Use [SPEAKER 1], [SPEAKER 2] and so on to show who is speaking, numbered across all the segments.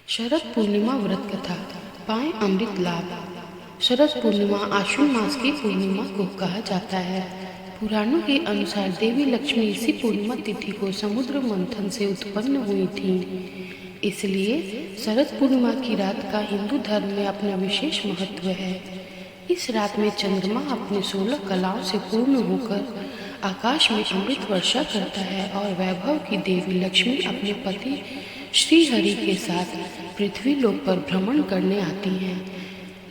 [SPEAKER 1] शरद पूर्णिमा व्रत कथा। पाएं अमृत लाभ। शरद पूर्णिमा आश्विन मास की पूर्णिमा को कहा जाता है। पुराणों के अनुसार देवी लक्ष्मी इसी पूर्णिमा तिथि को समुद्र मंथन से उत्पन्न हुई थीं। इसलिए शरद पूर्णिमा की रात का हिंदू धर्म में अपना विशेष महत्व है। इस रात में चंद्रमा अपने 16 कलाओं से पूर्ण होकर आकाश में अमृत वर्षा करता है और वैभव की देवी लक्ष्मी अपने पति श्री हरि के साथ पृथ्वी लोक पर भ्रमण करने आती हैं।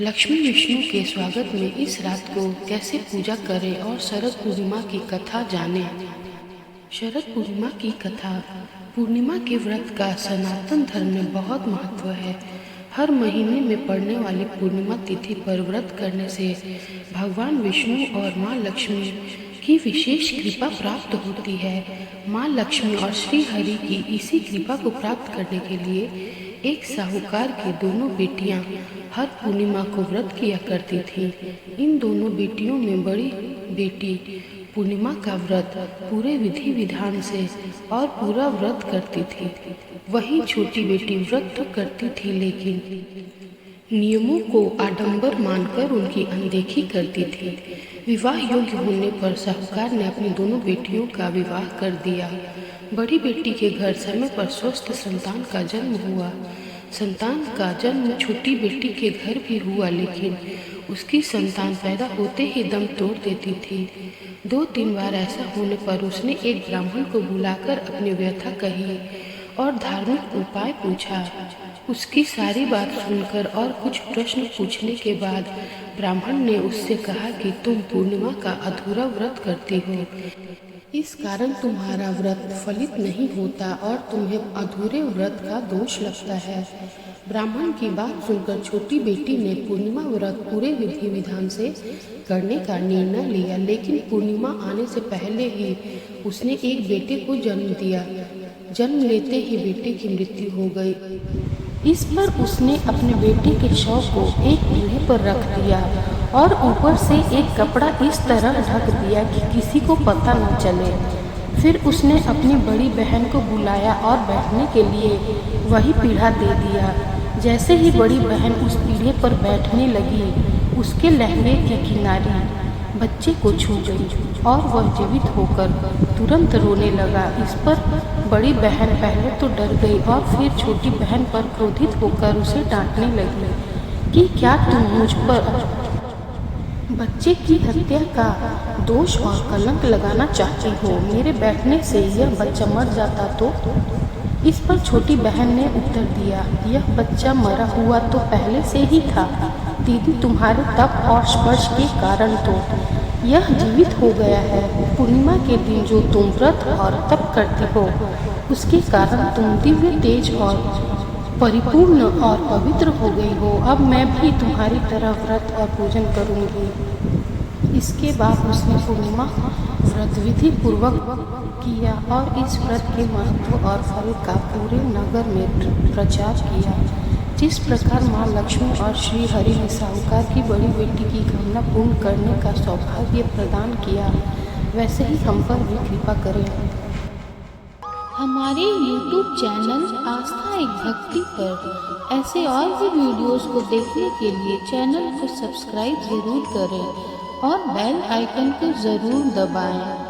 [SPEAKER 1] लक्ष्मी विष्णु के स्वागत में इस रात को कैसे पूजा करें और शरद पूर्णिमा की कथा जानें। शरद पूर्णिमा की कथा। पूर्णिमा के व्रत का सनातन धर्म में बहुत महत्व है। हर महीने में पड़ने वाली पूर्णिमा तिथि पर व्रत करने से भगवान विष्णु और माँ लक्ष्मी की विशेष कृपा प्राप्त होती है। माँ लक्ष्मी और श्री हरि की इसी कृपा को प्राप्त करने के लिए एक साहूकार की दोनों बेटियां हर पूर्णिमा को व्रत किया करती थीं। इन दोनों बेटियों में बड़ी बेटी पूर्णिमा का व्रत पूरे विधि विधान से और पूरा व्रत करती थी। वहीं छोटी बेटी व्रत तो करती थी लेकिन नियमों को आडंबर मानकर उनकी अनदेखी करती थी। विवाह योग्य होने पर साहूकार ने अपनी दोनों बेटियों का विवाह कर दिया। बड़ी बेटी के घर समय पर स्वस्थ संतान का जन्म हुआ। संतान का जन्म छोटी बेटी के घर भी हुआ, लेकिन उसकी संतान पैदा होते ही दम तोड़ देती थी। 2-3 बार ऐसा होने पर उसने एक ब्राह्मण को बुलाकर अपनी व्यथा कही और धार्मिक उपाय पूछा। उसकी सारी बात सुनकर और कुछ प्रश्न पूछने के बाद ब्राह्मण ने उससे कहा कि तुम पूर्णिमा का अधूरा व्रत करती हो, इस कारण तुम्हारा व्रत फलित नहीं होता और तुम्हें अधूरे व्रत का दोष लगता है। ब्राह्मण की बात सुनकर छोटी बेटी ने पूर्णिमा व्रत पूरे विधि विधान से करने का निर्णय लिया, लेकिन पूर्णिमा आने से पहले ही उसने एक बेटे को जन्म दिया। जन्म लेते ही बेटे की मृत्यु हो गई। इस पर उसने अपने बेटे के शव को एक पीढ़े पर रख दिया और ऊपर से एक कपड़ा इस तरह ढक दिया कि किसी को पता न चले। फिर उसने अपनी बड़ी बहन को बुलाया और बैठने के लिए वही पीढ़ा दे दिया। जैसे ही बड़ी बहन उस पीढ़े पर बैठने लगी, उसके लहंगे की किनारी बच्चे को छू गई और वह जीवित होकर तुरंत रोने लगा। इस पर बड़ी बहन पहले तो डर गई और फिर छोटी बहन पर क्रोधित होकर उसे डांटने लगी कि क्या तुम मुझ पर बच्चे की हत्या का दोष और कलंक लगाना चाहती हो? मेरे बैठने से यह बच्चा मर जाता तो? इस पर छोटी बहन ने उत्तर दिया, यह बच्चा मरा हुआ तो पहले से ही था दीदी, तुम्हारे तप और स्पर्श के कारण तो यह जीवित हो गया है। पूर्णिमा के दिन जो तुम व्रत और तप करती हो, उसके कारण तुम दिव्य तेज और परिपूर्ण और पवित्र हो गई हो। अब मैं भी तुम्हारी तरह व्रत और पूजन करूंगी। इसके बाद उसने पूर्णिमा व्रत विधि पूर्वक किया और इस व्रत के महत्व और फल का पूरे नगर में प्रचार किया। जिस प्रकार माँ लक्ष्मी और श्री हरि ने साहूकार की बड़ी बेटी की कामना पूर्ण करने का सौभाग्य प्रदान किया, वैसे ही हम पर भी कृपा करें।
[SPEAKER 2] हमारे YouTube चैनल आस्था एक भक्ति पर ऐसे और भी वीडियोस को देखने के लिए चैनल को सब्सक्राइब जरूर करें और बेल आइकन को जरूर दबाएं।